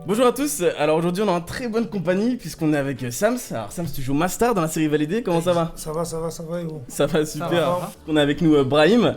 Bonjour à tous, alors aujourd'hui on est en très bonne compagnie puisqu'on est avec Sams. Alors Sams, tu joues Master dans la série Validé, comment ça va? Ça va et vous? Ça va super. Ça va. On est avec nous Brahim,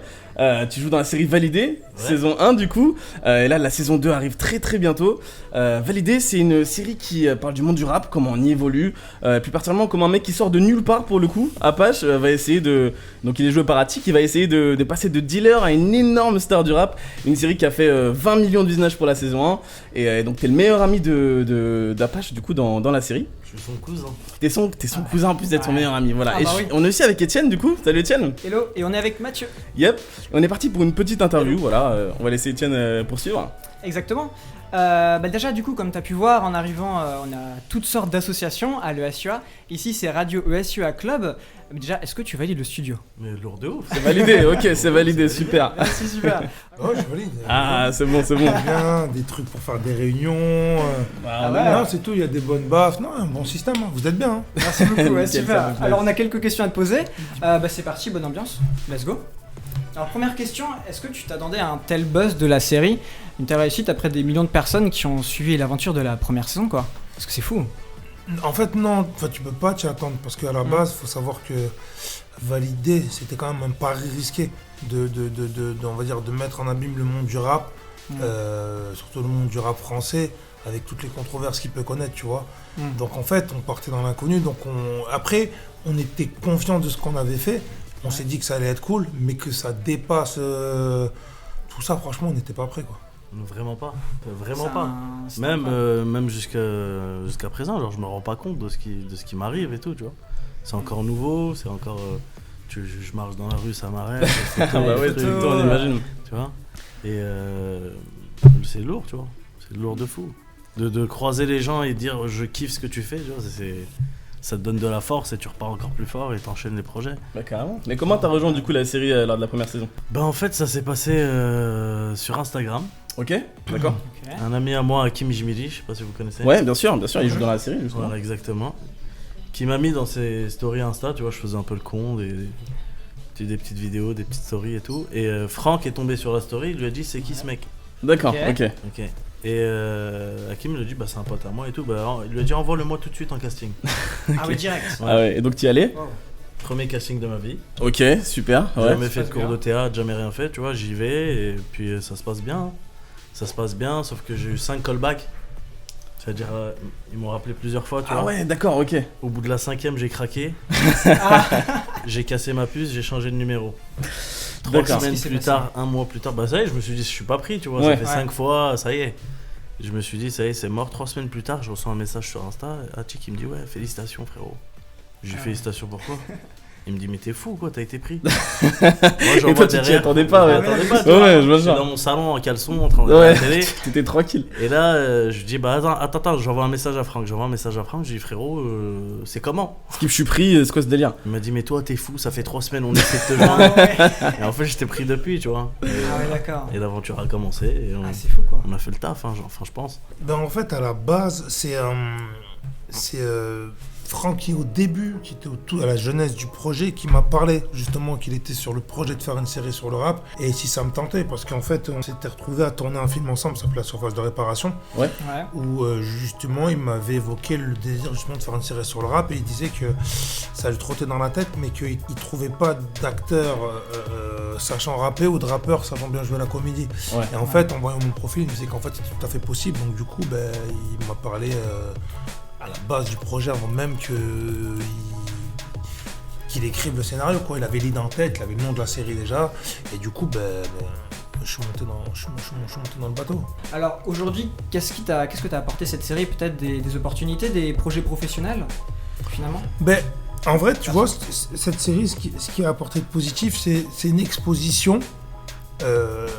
tu joues dans la série Validé, saison 1 du coup, et là la saison 2 arrive très très bientôt. Validé, c'est une série qui parle du monde du rap, comment on y évolue, plus particulièrement comment un mec qui sort de nulle part pour le coup, Apache, va essayer de... Donc il est joué par Attic, il va essayer de passer de dealer à une énorme star du rap, une série qui a fait 20 millions de visionnages pour la saison 1, et donc t'es le meilleur ami d'Apache du coup dans la série. Je suis son cousin. T'es son cousin en plus d'être son meilleur ami, voilà. Ah, Et bah oui. on est aussi avec Étienne du coup, salut Étienne. Hello, et on est avec Mathieu. Yep, on est parti pour une petite interview, voilà, on va laisser Étienne poursuivre. Exactement. Déjà, du coup, comme tu as pu voir, en arrivant, on a toutes sortes d'associations à l'ESUA. Ici, c'est Radio ESUA Club. Déjà, est-ce que tu valides le studio? Mais lourd de ouf. C'est validé, ok, c'est validé, super. Merci, super. Oh, je valide. Ah, c'est bon. Bien, des trucs pour faire des réunions. Ah ouais. Non, c'est tout, il y a des bonnes baffes. Non, un bon système, hein. Vous êtes bien. Hein. Merci beaucoup, ouais, Nickel, ça me super. plaît. Alors, on a quelques questions à te poser. C'est parti, bonne ambiance. Let's go. Alors, première question, est-ce que tu t'attendais à un tel buzz de la série, une telle réussite après des millions de personnes qui ont suivi l'aventure de la première saison, quoi? Parce que c'est fou. En fait, non, tu peux pas t'y attendre parce qu'à la base, il faut savoir que valider, c'était quand même un pari risqué on va dire, de mettre en abîme le monde du rap, surtout le monde du rap français, avec toutes les controverses qu'il peut connaître, tu vois. Donc en fait, on partait dans l'inconnu. Après, on était confiant de ce qu'on avait fait. On s'est dit que ça allait être cool, mais que ça dépasse tout ça, franchement, on n'était pas prêt, quoi. Vraiment pas. Vraiment C'est pas. Même jusqu'à présent, genre, je me rends pas compte de ce qui m'arrive et tout, tu vois. C'est encore nouveau, c'est encore... je marche dans la rue, ça m'arrête. Ah bah ouais, tout le temps, on imagine. Tu vois. Et c'est lourd, tu vois. C'est lourd de fou. De croiser les gens et dire je kiffe ce que tu fais, tu vois, ça te donne de la force et tu repars encore plus fort et t'enchaînes les projets. Bah carrément. Mais comment t'as rejoint du coup la série lors de la première saison? Bah en fait ça s'est passé sur Instagram. Ok, d'accord. Ok. Un ami à moi, Hakim Jimili, je sais pas si vous connaissez. Ouais, bien sûr, il joue dans la série justement. Voilà, exactement. Qui m'a mis dans ses stories Insta, tu vois, je faisais un peu le con, des petites vidéos, des petites stories et tout. Et Franck est tombé sur la story, il lui a dit c'est qui ce mec? D'accord, Ok. ok. Et Hakim lui a dit bah c'est un pote à moi et tout, bah il lui a dit envoie-le-moi tout de suite en casting. Ah oui, direct. Ah ouais, et donc t'y allais? Wow. Premier casting de ma vie. Ok, super. Ouais. Jamais fait de passe cours bien. de théâtre, jamais rien fait, tu vois, j'y vais et puis ça se passe bien. Ça se passe bien, sauf que j'ai eu 5 callbacks. C'est-à-dire, ils m'ont rappelé plusieurs fois, tu Ah vois. ouais, d'accord, ok. Au bout de la 5e, j'ai craqué. J'ai cassé ma puce, j'ai changé de numéro. 3 D'accord. semaines Qu'est-ce qui s'est plus passé tard, un mois plus tard, bah ça y est, je me suis dit, je suis pas pris, tu vois. Ouais. Ça fait 5 fois, ça y est. Je me suis dit, ça y est, c'est mort. 3 semaines plus tard, je reçois un message sur Insta. Hachi qui me dit, ouais, félicitations, frérot. J'ai dit, félicitations pourquoi? Il me dit, mais t'es fou, quoi, t'as été pris. Moi, Et toi, tu t'y attendais pas, ouais. Je m'y attendais pas, tu Ouais, vois. ouais, je vois suis ça. dans mon salon en caleçon en train de regarder Ouais, la télé. t'étais tranquille. Et là, je dis, bah attends, j'envoie un message à Franck. Je dis, frérot, c'est comment? Skip, je suis pris, c'est quoi ce délire? Il m'a dit, mais toi, t'es fou, ça fait 3 semaines, on essaie de te joindre. Ah ouais. Et en fait, j'étais pris depuis, tu vois. Ah ouais, d'accord. Et l'aventure a commencé. Et Ah, c'est fou, quoi. on a fait le taf, hein, enfin, je pense. Ben, en fait, à la base, c'est Franck qui, au début, qui était à la jeunesse du projet, qui m'a parlé justement qu'il était sur le projet de faire une série sur le rap. Et si ça me tentait, parce qu'en fait, on s'était retrouvés à tourner un film ensemble, ça s'appelait La Surface de Réparation, Ouais. où justement, il m'avait évoqué le désir justement de faire une série sur le rap. Et il disait que ça lui trottait dans la tête, mais qu'il ne trouvait pas d'acteur sachant rapper ou de rappeur sachant bien jouer la comédie. Ouais. Et en fait, en voyant mon profil, il me disait qu'en fait, c'était tout à fait possible. Donc du coup, ben, il m'a parlé à la base du projet avant même qu'il écrive le scénario, quoi. Il avait l'idée en tête, il avait le nom de la série déjà. Et du coup, ben, je suis monté dans le bateau. Alors aujourd'hui, qu'est-ce que t'as apporté cette série? Peut-être des opportunités, des projets professionnels, finalement? Ben, en vrai, tu vois, cette série, ce qui a apporté de positif, c'est une exposition.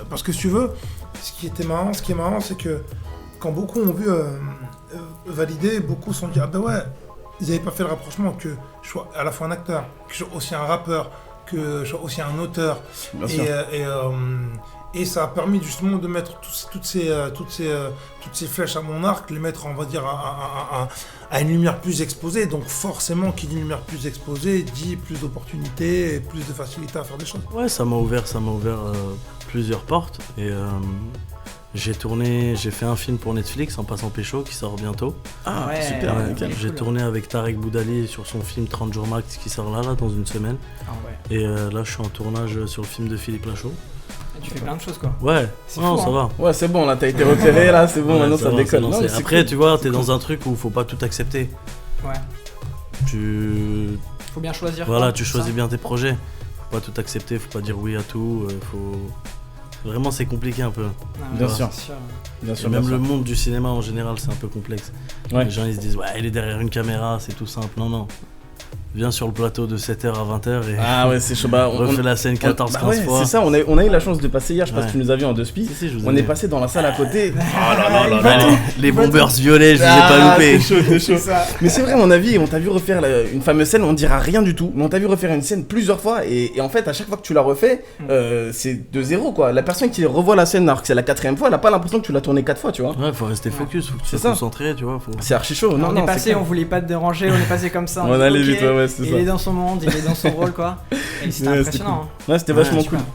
Parce que si tu veux, ce qui est marrant, c'est que quand beaucoup ont vu Validé, beaucoup se sont dit, ah ben ouais, ils n'avaient pas fait le rapprochement que je sois à la fois un acteur, que je sois aussi un rappeur, que je sois aussi un auteur. Bien sûr. Et ça a permis justement de mettre toutes ces flèches à mon arc, les mettre, on va dire, à une lumière plus exposée. Donc forcément, qui dit une lumière plus exposée, dit plus d'opportunités et plus de facilité à faire des choses. Ouais, ça m'a ouvert plusieurs portes et j'ai fait un film pour Netflix en passant pécho qui sort bientôt. Ah, Ouais. super, Ouais, nickel. j'ai tourné avec Tarek Boudali sur son film 30 jours max qui sort là dans une semaine. Ah ouais. Et là je suis en tournage sur le film de Philippe Lachaud. Et tu fais plein de choses quoi. Ouais, C'est non fou, ça hein. va. Ouais, c'est bon, là, t'as été repéré, là, c'est bon, Ouais, maintenant ça va, décolle. c'est Non, lancé. mais c'est Après, cool. tu vois, t'es dans un truc où faut pas tout accepter. Ouais. Tu Faut bien choisir. Voilà, quoi, tu c'est choisis ça. bien tes projets. Faut pas tout accepter, faut pas dire oui à tout. Vraiment, c'est compliqué un peu. Ah, Bien ouais, sûr. c'est sûr. Bien Et sûr, même bien le sûr. monde du cinéma en général, c'est un peu complexe. Ouais. Les gens ils se disent, ouais, il est derrière une caméra, c'est tout simple. Non. Viens sur le plateau de 7h à 20h et Ah ouais, c'est chaud. Bah, refais la scène 14-15 bah ouais, fois. c'est ça, on a eu la chance de passer hier, je sais pas Ouais. si tu nous as vu en deux spi. Si, je vous On ai est vu. passé dans la salle à côté. Les bombers violets, je les ai pas loupés. C'est chaud, c'est chaud. C'est ça. Mais c'est vrai, on t'a vu refaire une fameuse scène, on dira rien du tout, mais on t'a vu refaire une scène plusieurs fois et en fait, à chaque fois que tu la refais, c'est de zéro quoi. La personne qui revoit la scène alors que c'est la 4ème fois, elle a pas l'impression que tu l'as tournée 4 fois, tu vois. Ouais, faut rester focus, faut que tu C'est sois ça. concentré, tu vois. C'est archi chaud. On Non, est non, c'est passé, clair. on voulait pas te déranger, on est passé comme ça. On dit, allait ok, vite, ouais, c'est il ça. est dans son monde, il est dans son rôle quoi. Et c'était Ouais, impressionnant. Ouais, c'était Ouais, vachement super. cool.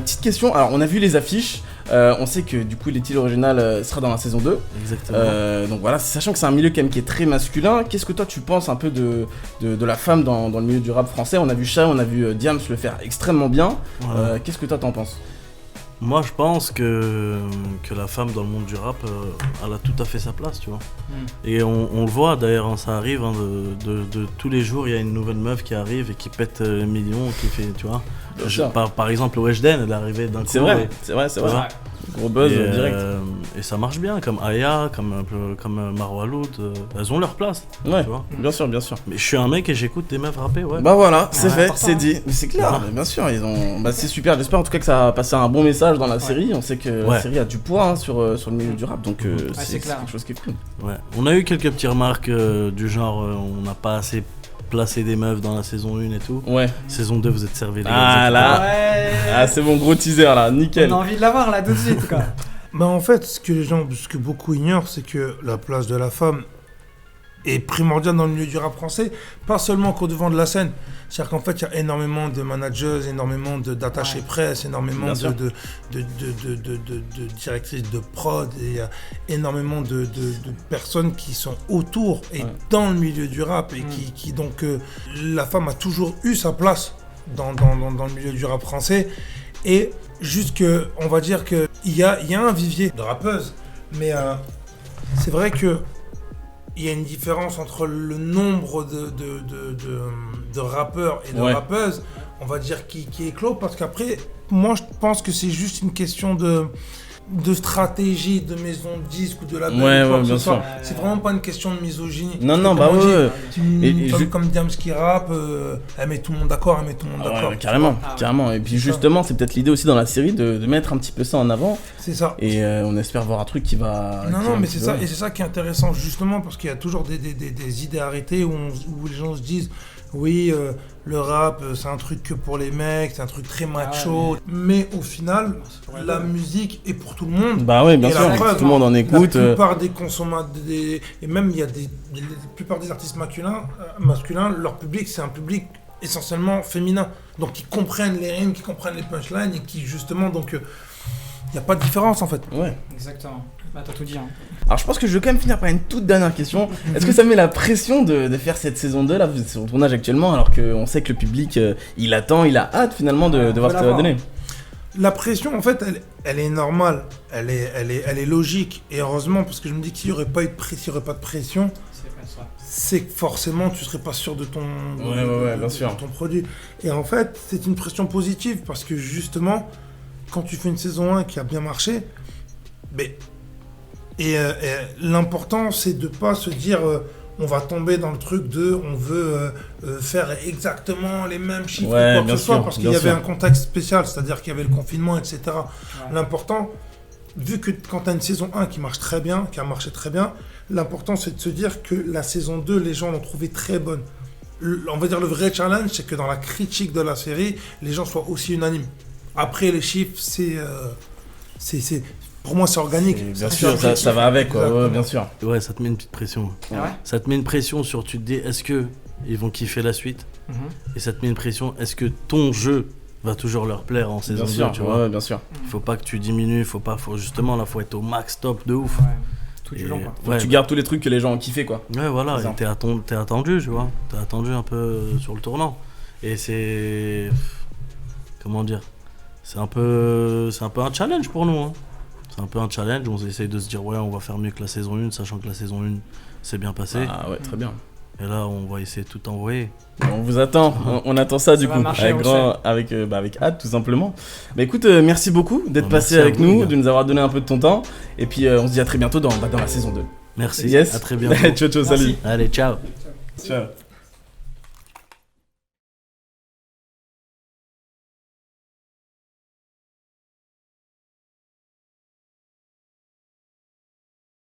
Petite question, alors on a vu les affiches, on sait que du coup l'étil original sera dans la saison 2. Exactement. Donc voilà, sachant que c'est un milieu quand même qui est très masculin, qu'est-ce que toi tu penses un peu de la femme dans le milieu du rap français? On a vu Sha, on a vu Diams le faire extrêmement bien. Voilà. Qu'est-ce que toi t'en penses? Moi, je pense que la femme dans le monde du rap, elle a tout à fait sa place, tu vois. Et on le voit d'ailleurs, hein, ça arrive, hein, de tous les jours, il y a une nouvelle meuf qui arrive et qui pète les millions, qui fait, tu vois. Bien sûr. Par exemple, Weshden, elle est arrivée d'un coup. C'est vrai, et- c'est vrai, c'est Ouais. vrai. Gros buzz et, direct. Et ça marche bien, comme Aya, comme Marwa Loud, elles ont leur place, Ouais, tu vois. bien sûr, bien sûr. Mais je suis un mec et j'écoute des meufs rapper, ouais. Bah voilà, c'est Ouais, fait, important, c'est hein. dit. Mais c'est clair, Voilà. mais bien sûr, c'est super. J'espère en tout cas que ça a passé un bon message dans la série. On sait que la Ouais. série a du poids hein, sur le milieu du rap, donc c'est c'est clair. quelque chose qui est cool. Ouais. On a eu quelques petites remarques du genre, on n'a pas assez placé des meufs dans la saison 1 et tout. Ouais. Saison 2, vous êtes servis, les Ah gars. là. Ouais. Ah, c'est bon, gros teaser là, nickel. On a envie de l'avoir là tout de suite quoi. Bah en fait, ce que beaucoup ignorent, c'est que la place de la femme est primordiale dans le milieu du rap français, pas seulement qu'au devant de la scène. C'est-à-dire qu'en fait, il y a énormément de managers, énormément d'attachés Ouais. presse, énormément Bien sûr. de directrices de prod, et il y a énormément de personnes qui sont autour et Ouais. dans le milieu du rap, et qui donc, la femme a toujours eu sa place dans le milieu du rap français. Et juste que, on va dire qu'il y a un vivier de rappeuses, mais c'est vrai que il y a une différence entre le nombre de rappeurs et de Ouais. rappeuses, on va dire, qui est clos, parce qu'après, moi je pense que c'est juste une question de stratégie de maison de disque ou de label. Ouais, ou quoi ouais, que ce bien soit. sûr. C'est vraiment pas une question de misogynie. Non, non, Comme bah on dit, ouais. Et comme, je- comme Diams qui rappe, elle met tout le monde d'accord, elle met tout le monde Ah ouais, d'accord. ouais, carrément, Ah ouais. carrément. Et puis C'est ça. justement, c'est peut-être l'idée aussi dans la série de mettre un petit peu ça en avant. C'est ça. Et on espère voir un truc qui va. Non, qui non, va mais un c'est petit ça, peu- et c'est ça qui est intéressant, justement, parce qu'il y a toujours des idées arrêtées où les gens se disent, oui, le rap, c'est un truc que pour les mecs, c'est un truc très macho, mais au final, pour la musique est pour tout le monde. Bah ouais, bien Et la sûr. preuve, Tout le monde en écoute. La plupart des consommateurs, et même il y a la plupart des artistes masculins, leur public, c'est un public essentiellement féminin. Donc qui comprennent les rimes, qui comprennent les punchlines, et qui justement, donc, il n'y a pas de différence en fait. Ouais. Exactement. Bah t'as tout dit hein. Alors je pense que je vais quand même finir par une toute dernière question. Est-ce que ça met la pression de faire cette saison 2 là? Vous êtes sur le tournage actuellement alors qu'on sait que le public il attend, il a hâte finalement de voir ce que ça va donner. La pression, en fait, elle est normale, elle est logique, et heureusement, parce que je me dis que s'il n'y aurait pas de pression, C'est pas ça. c'est que forcément tu serais pas sûr de ton, Ouais, bien sûr. de ton produit. Et en fait, c'est une pression positive, parce que justement, quand tu fais une saison 1 qui a bien marché, et l'important c'est de pas se dire on va tomber dans le truc de on veut faire exactement les mêmes chiffres Ouais, ou quoi que bien ce soit, sûr, parce qu'il bien y avait sûr. un contexte spécial, c'est-à-dire qu'il y avait le confinement, etc. Ouais. L'important, vu que quand tu as une saison 1 qui marche très bien, qui a marché très bien, l'important c'est de se dire que la saison 2, les gens l'ont trouvée très bonne. On va dire le vrai challenge, c'est que dans la critique de la série, les gens soient aussi unanimes. Après, les chiffres, pour moi, c'est organique. Et bien C'est sûr, objectif. ça va avec quoi, ouais, Exactement. bien sûr. Ouais, ça te met une petite pression. Ah ouais. Ça te met une pression sur, tu te dis, est-ce que ils vont kiffer la suite? Mhm. Et ça te met une pression, est-ce que ton jeu va toujours leur plaire en saison Bien 2, sûr, tu vois. ouais, bien sûr. Faut pas que tu diminues, faut justement, là, faut être au max top de ouf. Ouais, tout du Et- long, quoi. Faut ouais, que tu gardes tous les trucs que les gens ont kiffé, quoi. ouais, voilà, C'est et t'es attendu, tu vois. T'es attendu un peu sur le tournant. Et c'est. Comment dire? C'est un peu un challenge pour nous, hein. C'est un peu un challenge, on essaye de se dire, ouais, on va faire mieux que la saison 1, sachant que la saison 1 s'est bien passée. Ah ouais, très bien. Et là, on va essayer de tout envoyer. On vous attend, on attend ça du va coup, marcher, on avec hâte tout simplement. Bah écoute, merci beaucoup d'être Merci passé à avec vous, les nous, gars. de nous avoir donné un peu de ton temps. Et puis on se dit à très bientôt dans la saison 2. Merci, Yes. à très bientôt. Ciao, ciao, Merci. salut. Allez, ciao. Ciao.